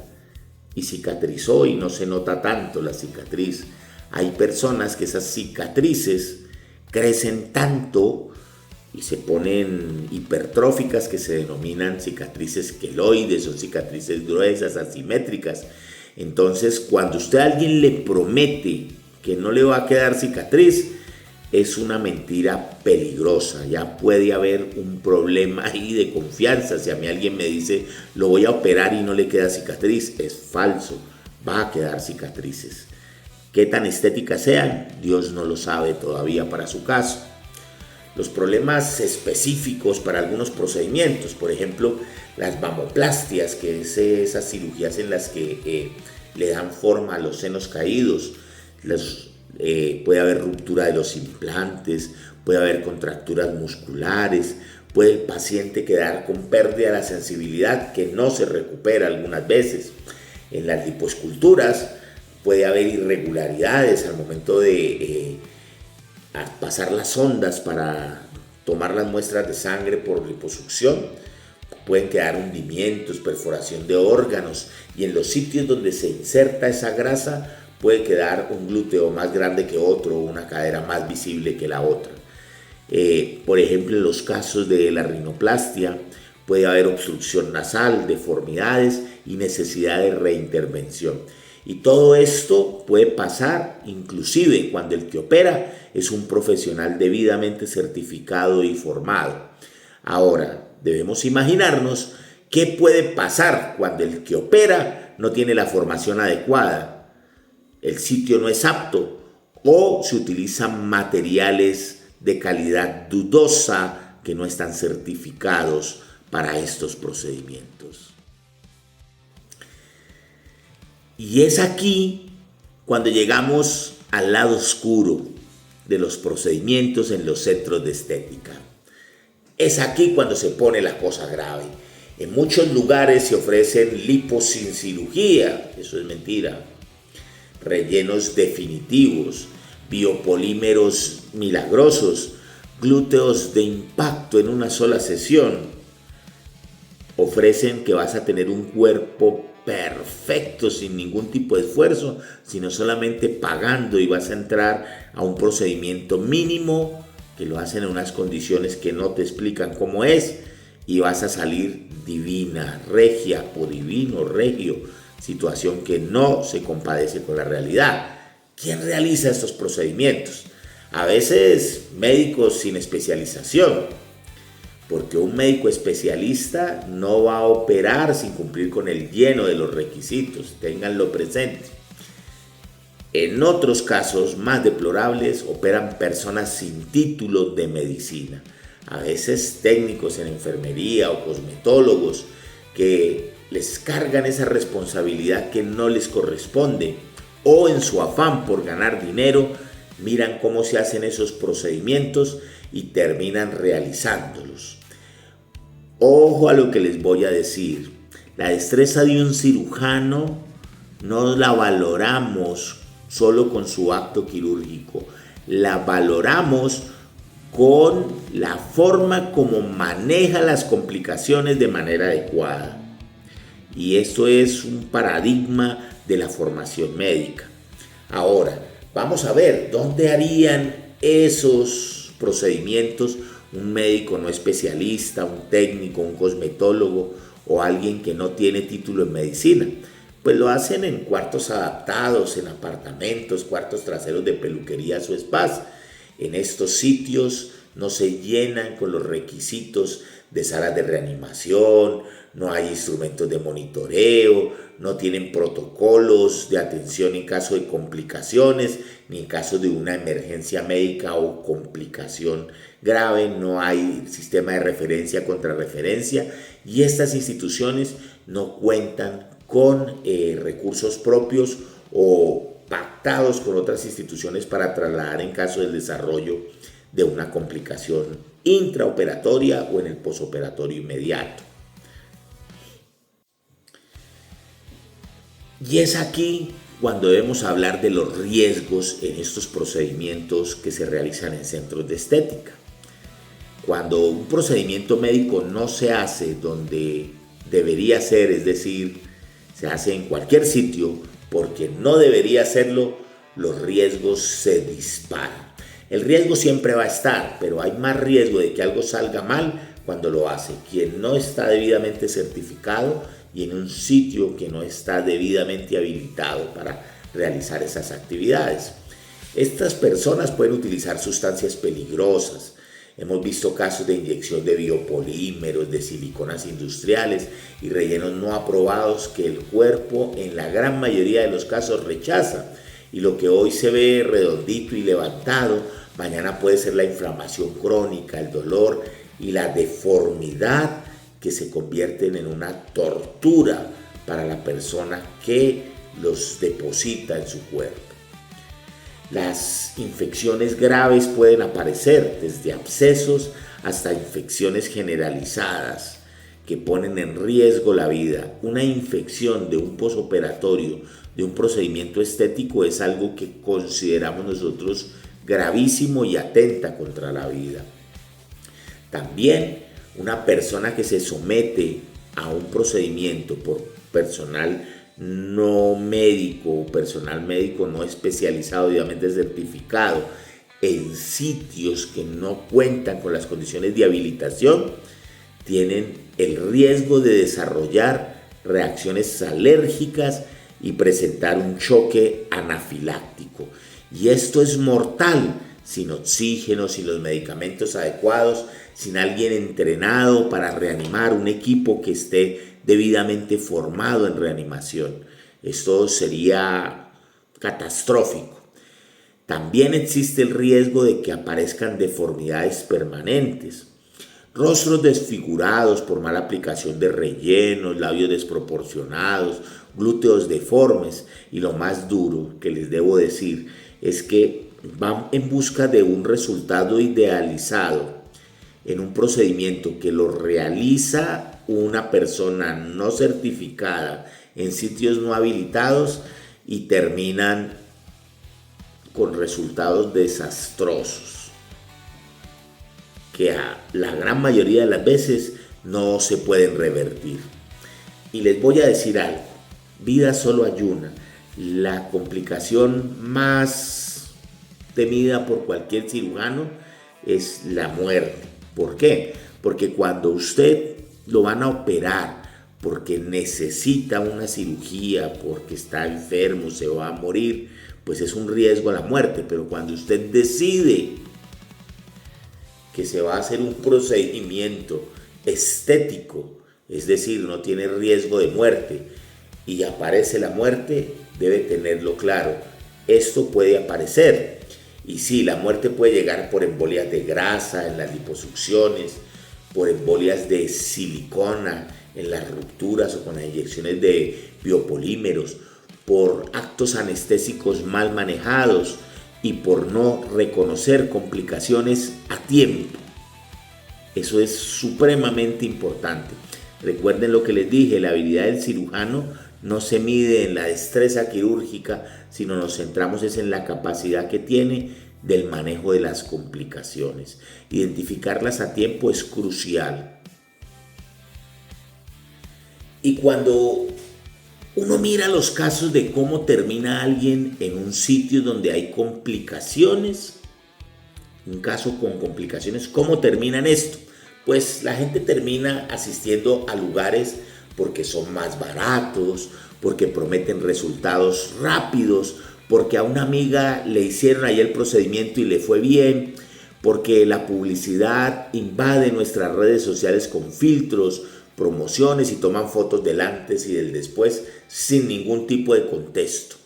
y cicatrizó y no se nota tanto la cicatriz. Hay personas que esas cicatrices crecen tanto y se ponen hipertróficas que se denominan cicatrices queloides o cicatrices gruesas, asimétricas. Entonces, cuando usted a alguien le promete que no le va a quedar cicatriz, es una mentira peligrosa. Ya puede haber un problema ahí de confianza. Si a mí alguien me dice, lo voy a operar y no le queda cicatriz, es falso. Va a quedar cicatrices. ¿Qué tan estéticas sean? Dios no lo sabe todavía para su caso. los problemas específicos para algunos procedimientos, por ejemplo, las mamoplastias, que es esas cirugías en las que le dan forma a los senos caídos. Puede haber ruptura de los implantes, puede haber contracturas musculares, puede el paciente quedar con pérdida de la sensibilidad que no se recupera algunas veces. En las lipoesculturas puede haber irregularidades al momento de pasar las sondas para tomar las muestras de sangre por liposucción. Pueden quedar hundimientos, perforación de órganos, y en los sitios donde se inserta esa grasa puede quedar un glúteo más grande que otro, una cadera más visible que la otra. Por ejemplo, en los casos de la rinoplastia puede haber obstrucción nasal, deformidades y necesidad de reintervención. Y todo esto puede pasar inclusive cuando el que opera es un profesional debidamente certificado y formado. Ahora, debemos imaginarnos qué puede pasar cuando el que opera no tiene la formación adecuada, el sitio no es apto o se utilizan materiales de calidad dudosa que no están certificados para estos procedimientos. Y es aquí cuando llegamos al lado oscuro de los procedimientos en los centros de estética. Es aquí cuando se pone la cosa grave. En muchos lugares se ofrecen lipos sin cirugía, eso es mentira, rellenos definitivos, biopolímeros milagrosos, glúteos de impacto en una sola sesión. Ofrecen que vas a tener un cuerpo perfecto sin ningún tipo de esfuerzo, sino solamente pagando, y vas a entrar a un procedimiento mínimo que lo hacen en unas condiciones que no te explican cómo es, y vas a salir divina, regia o divino, regio, situación que no se compadece con la realidad. ¿Quién realiza estos procedimientos? A veces médicos sin especialización, porque un médico especialista no va a operar sin cumplir con el lleno de los requisitos, ténganlo presente. En otros casos más deplorables operan personas sin título de medicina, a veces técnicos en enfermería o cosmetólogos que les cargan esa responsabilidad que no les corresponde, o en su afán por ganar dinero miran cómo se hacen esos procedimientos y terminan realizándolos. Ojo a lo que les voy a decir. La destreza de un cirujano no la valoramos solo con su acto quirúrgico, la valoramos con la forma como maneja las complicaciones de manera adecuada. Y esto es un paradigma de la formación médica. Ahora, vamos a ver dónde harían esos procedimientos un médico no especialista, un técnico, un cosmetólogo o alguien que no tiene título en medicina. Pues lo hacen en cuartos adaptados, en apartamentos, cuartos traseros de peluquerías o spas. En estos sitios no se llenan con los requisitos de salas de reanimación, no hay instrumentos de monitoreo, no tienen protocolos de atención en caso de complicaciones, ni en caso de una emergencia médica o complicación grave, no hay sistema de referencia contra referencia, y estas instituciones no cuentan con recursos propios o pactados con otras instituciones para trasladar en caso del desarrollo de una complicación intraoperatoria o en el posoperatorio inmediato. Y es aquí cuando debemos hablar de los riesgos en estos procedimientos que se realizan en centros de estética. Cuando un procedimiento médico no se hace donde debería ser, es decir, se hace en cualquier sitio porque no debería hacerlo, los riesgos se disparan. El riesgo siempre va a estar, pero hay más riesgo de que algo salga mal cuando lo hace quien no está debidamente certificado y en un sitio que no está debidamente habilitado para realizar esas actividades. Estas personas pueden utilizar sustancias peligrosas. Hemos visto casos de inyección de biopolímeros, de siliconas industriales y rellenos no aprobados que el cuerpo en la gran mayoría de los casos rechaza. Y lo que hoy se ve redondito y levantado mañana puede ser la inflamación crónica, el dolor y la deformidad que se convierten en una tortura para la persona que los deposita en su cuerpo. Las infecciones graves pueden aparecer desde abscesos hasta infecciones generalizadas que ponen en riesgo la vida. Una infección de un posoperatorio, de un procedimiento estético, es algo que consideramos nosotros gravísimo y atenta contra la vida. También una persona que se somete a un procedimiento por personal no médico, personal médico no especializado, obviamente certificado, en sitios que no cuentan con las condiciones de habilitación, tienen el riesgo de desarrollar reacciones alérgicas y presentar un choque anafiláctico. Y esto es mortal, sin oxígeno, sin los medicamentos adecuados, sin alguien entrenado para reanimar, un equipo que esté debidamente formado en reanimación. Esto sería catastrófico. También existe el riesgo de que aparezcan deformidades permanentes, rostros desfigurados por mala aplicación de rellenos, labios desproporcionados, glúteos deformes, y lo más duro que les debo decir es que van en busca de un resultado idealizado en un procedimiento que lo realiza una persona no certificada en sitios no habilitados y terminan con resultados desastrosos que a la gran mayoría de las veces no se pueden revertir. Y les voy a decir algo: vida solo hay una. La complicación más temida por cualquier cirujano es la muerte. ¿Por qué? Porque cuando usted lo van a operar porque necesita una cirugía, porque está enfermo, se va a morir, pues es un riesgo a la muerte. Pero cuando usted decide que se va a hacer un procedimiento estético, es decir, no tiene riesgo de muerte, y aparece la muerte, debe tenerlo claro. Esto puede aparecer, y sí, la muerte puede llegar por embolias de grasa en las liposucciones, por embolias de silicona en las rupturas o con las inyecciones de biopolímeros, por actos anestésicos mal manejados y por no reconocer complicaciones a tiempo. Eso es supremamente importante. Recuerden lo que les dije: la habilidad del cirujano no se mide en la destreza quirúrgica, sino nos centramos en la capacidad que tiene del manejo de las complicaciones. Identificarlas a tiempo es crucial. Y cuando uno mira los casos de cómo termina alguien en un sitio donde hay complicaciones, un caso con complicaciones, ¿cómo terminan esto? Pues la gente termina asistiendo a lugares porque son más baratos, porque prometen resultados rápidos, porque a una amiga le hicieron ahí el procedimiento y le fue bien, porque la publicidad invade nuestras redes sociales con filtros, promociones, y toman fotos del antes y del después sin ningún tipo de contexto.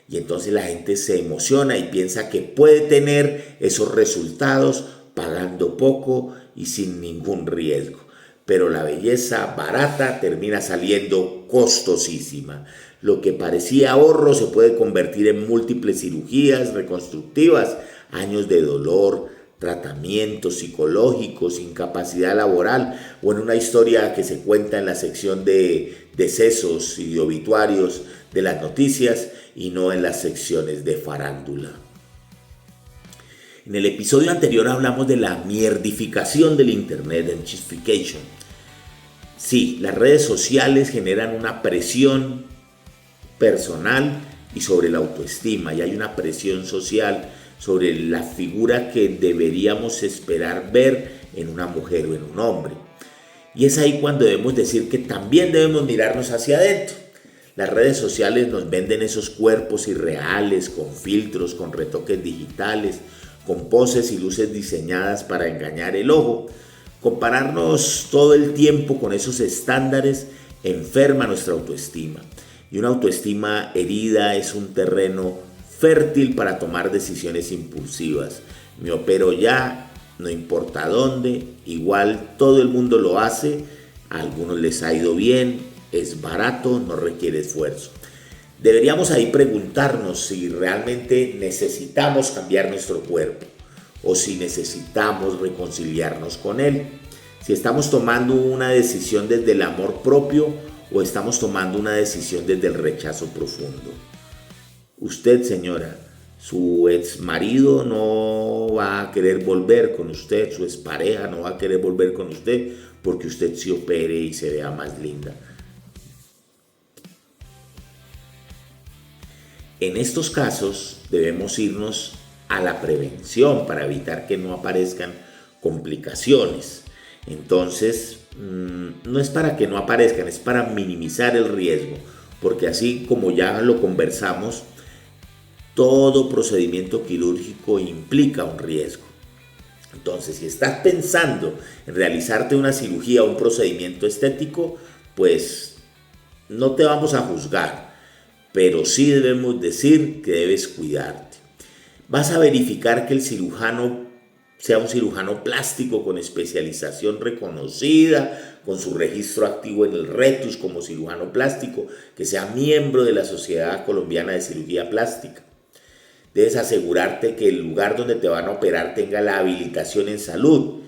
Y entonces la gente se emociona y piensa que puede tener esos resultados pagando poco y sin ningún riesgo. Pero la belleza barata termina saliendo costosísima. Lo que parecía ahorro se puede convertir en múltiples cirugías reconstructivas, años de dolor, tratamientos psicológicos, incapacidad laboral, o en una historia que se cuenta en la sección de decesos y de obituarios de las noticias y no en las secciones de farándula. En el episodio anterior hablamos de la mierdificación del internet, el chification. Sí, las redes sociales generan una presión personal y sobre la autoestima, y hay una presión social sobre la figura que deberíamos esperar ver en una mujer o en un hombre. Y es ahí cuando debemos decir que también debemos mirarnos hacia adentro. Las redes sociales nos venden esos cuerpos irreales, con filtros, con retoques digitales, con poses y luces diseñadas para engañar el ojo. Compararnos todo el tiempo con esos estándares enferma nuestra autoestima. Y una autoestima herida es un terreno fértil para tomar decisiones impulsivas. me opero ya, no importa dónde, igual todo el mundo lo hace, a algunos les ha ido bien, es barato, no requiere esfuerzo. Deberíamos ahí preguntarnos si realmente necesitamos cambiar nuestro cuerpo o si necesitamos reconciliarnos con él. Si estamos tomando una decisión desde el amor propio o estamos tomando una decisión desde el rechazo profundo. Usted, señora, su ex marido no va a querer volver con usted, su expareja no va a querer volver con usted porque usted se opere y se vea más linda. En estos casos debemos irnos a la prevención para evitar que no aparezcan complicaciones. Entonces, no es para que no aparezcan, es para minimizar el riesgo, porque así como ya lo conversamos, todo procedimiento quirúrgico implica un riesgo. Entonces, si estás pensando en realizarte una cirugía o un procedimiento estético, pues no te vamos a juzgar, pero sí debemos decir que debes cuidarte. Vas a verificar que el cirujano sea un cirujano plástico con especialización reconocida, con su registro activo en el RETUS como cirujano plástico, que sea miembro de la Sociedad Colombiana de Cirugía Plástica. Debes asegurarte que el lugar donde te van a operar tenga la habilitación en salud,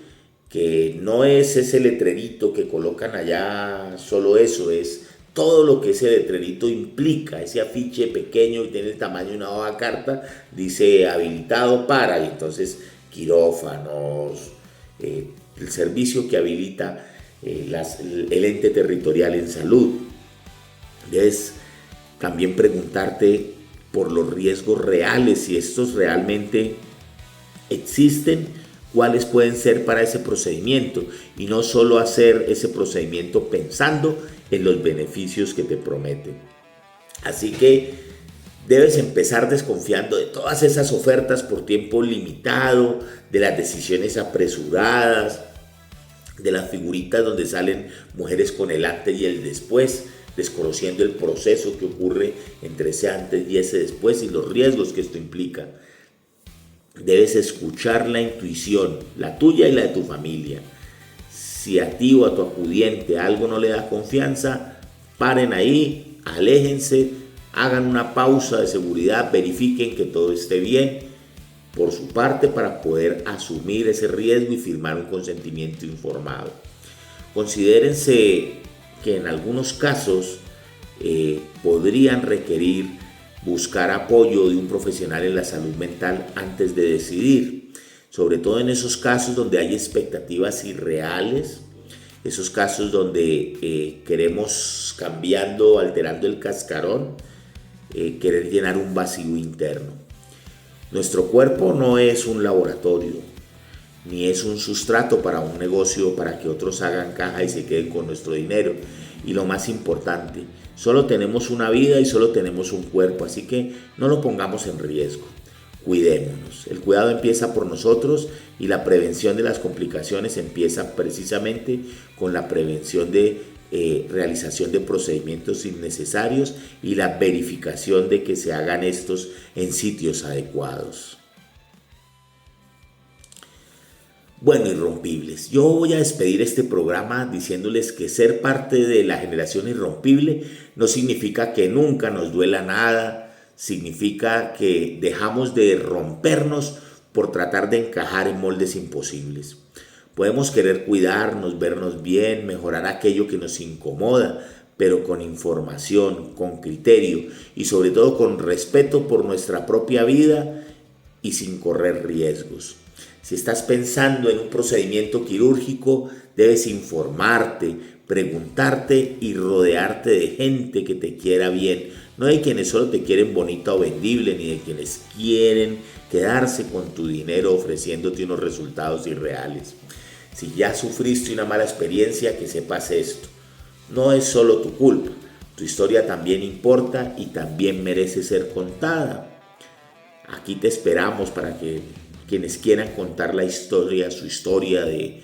que no es ese letrerito que colocan allá, solo eso, es todo lo que ese letrerito implica, ese afiche pequeño que tiene el tamaño de una hoja carta, dice habilitado para, y entonces quirófanos, el servicio que habilita el ente territorial en salud. Debes también preguntarte por los riesgos reales, si estos realmente existen, cuáles pueden ser para ese procedimiento y no solo hacer ese procedimiento pensando en los beneficios que te prometen. Así que debes empezar desconfiando de todas esas ofertas por tiempo limitado, de las decisiones apresuradas, de las figuritas donde salen mujeres con el antes y el después, desconociendo el proceso que ocurre entre ese antes y ese después y los riesgos que esto implica. Debes escuchar la intuición, la tuya y la de tu familia. Si a ti o a tu acudiente algo no le da confianza, paren ahí, aléjense, hagan una pausa de seguridad, verifiquen que todo esté bien por su parte para poder asumir ese riesgo y firmar un consentimiento informado. Considérense que en algunos casos podrían requerir buscar apoyo de un profesional en la salud mental antes de decidir, sobre todo en esos casos donde hay expectativas irreales, esos casos donde queremos cambiando, alterando el cascarón, querer llenar un vacío interno. Nuestro cuerpo no es un laboratorio, ni es un sustrato para un negocio para que otros hagan caja y se queden con nuestro dinero. Y lo más importante, solo tenemos una vida y solo tenemos un cuerpo, así que no lo pongamos en riesgo. Cuidémonos. El cuidado empieza por nosotros y la prevención de las complicaciones empieza precisamente con la prevención de realización de procedimientos innecesarios y la verificación de que se hagan estos en sitios adecuados. Bueno, irrompibles, yo voy a despedir este programa diciéndoles que ser parte de la generación irrompible no significa que nunca nos duela nada, significa que dejamos de rompernos por tratar de encajar en moldes imposibles. Podemos querer cuidarnos, vernos bien, mejorar aquello que nos incomoda, pero con información, con criterio y sobre todo con respeto por nuestra propia vida y sin correr riesgos. Si estás pensando en un procedimiento quirúrgico, debes informarte, preguntarte y rodearte de gente que te quiera bien. No de quienes solo te quieren bonita o vendible, ni de quienes quieren quedarse con tu dinero ofreciéndote unos resultados irreales. Si ya sufriste una mala experiencia, que sepas esto. No es solo tu culpa. Tu historia también importa y también merece ser contada. Aquí te esperamos para que quienes quieran contar la historia, su historia de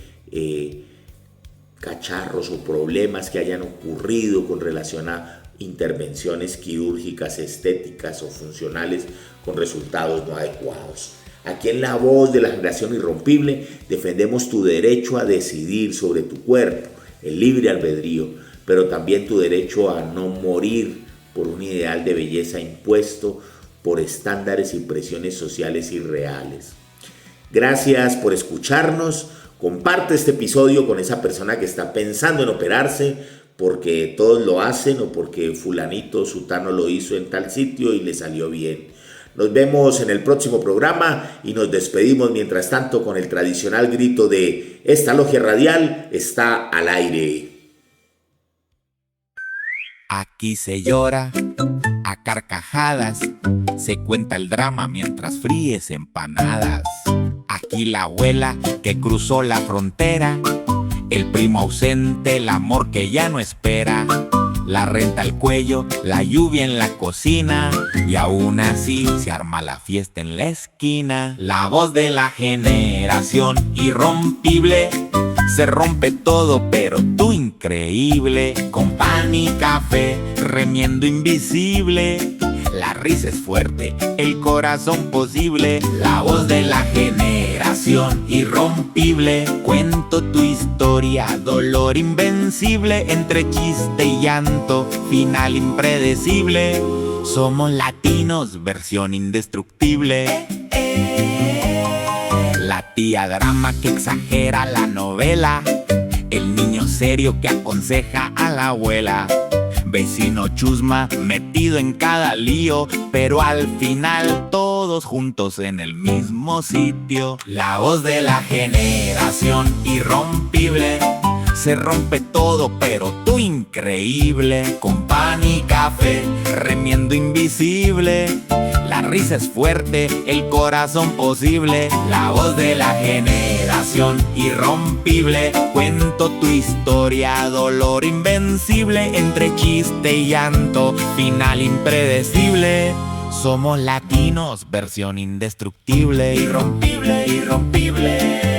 cacharros o problemas que hayan ocurrido con relación a intervenciones quirúrgicas, estéticas o funcionales con resultados no adecuados. Aquí en La Voz de la Generación Irrompible defendemos tu derecho a decidir sobre tu cuerpo, el libre albedrío, pero también tu derecho a no morir por un ideal de belleza impuesto por estándares y presiones sociales irreales. Gracias por escucharnos. Comparte este episodio con esa persona que está pensando en operarse porque todos lo hacen o porque fulanito, sutano lo hizo en tal sitio y le salió bien. Nos vemos en el próximo programa y nos despedimos mientras tanto con el tradicional grito de esta logia radial está al aire. Aquí se llora a carcajadas, se cuenta el drama mientras fríes empanadas. Aquí la abuela que cruzó la frontera, el primo ausente, el amor que ya no espera, la renta al cuello, la lluvia en la cocina, y aún así se arma la fiesta en la esquina. La voz de la generación irrompible, se rompe todo pero tú increíble, con pan y café, remiendo invisible. La risa es fuerte, el corazón posible. La voz de la generación irrompible, cuento tu historia, dolor invencible, entre chiste y llanto, final impredecible. Somos latinos, versión indestructible. La tía drama que exagera la novela, el niño serio que aconseja a la abuela, vecino chusma metido en cada lío, pero al final todos juntos en el mismo sitio. La voz de la generación irrompible, se rompe todo pero tú increíble, con pan y café, remiendo invisible. La risa es fuerte, el corazón posible. La voz de la generación irrompible, cuento tu historia, dolor invencible, entre chiste y llanto, final impredecible. Somos latinos, versión indestructible. Irrompible, irrompible.